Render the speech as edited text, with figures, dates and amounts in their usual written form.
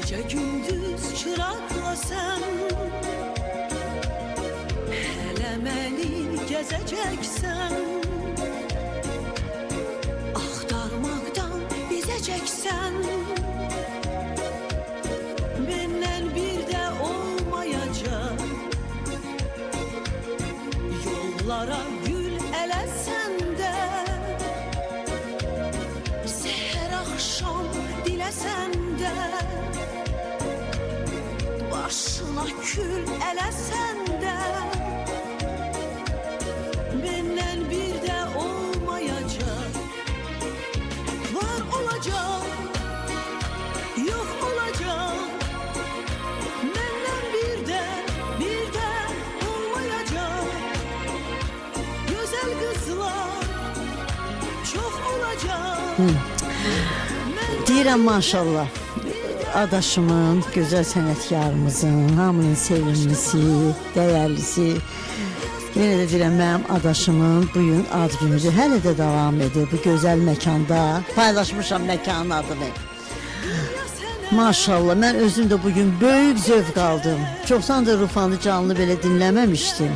Gece gündüz çırakla sen hele beni gezeceksen, axtarmaqdan bizeceksen, benden bir de olmayacak. Yollara gül elesen de, seher akşam dilesen de, başına kül elesen de, benden bir de olmayacak. Var olacak, yok olacak, benden bir de olmayacak. Güzel kızlar çok olacak. Deyirəm maşallah. Adaşımın, gözəl sənətkarımızın, hamının sevimlisi, dəyərlisi. Yenə də deyirəm, mənim adaşımın bugün ad günüdür. Hələ də davam edir bu gözəl məkanda. Paylaşmışam məkanın adını. Maşallah, mən özüm də bugün böyük zövq aldım. Çoxdan da Rufanı canlı belə dinləməmişdim.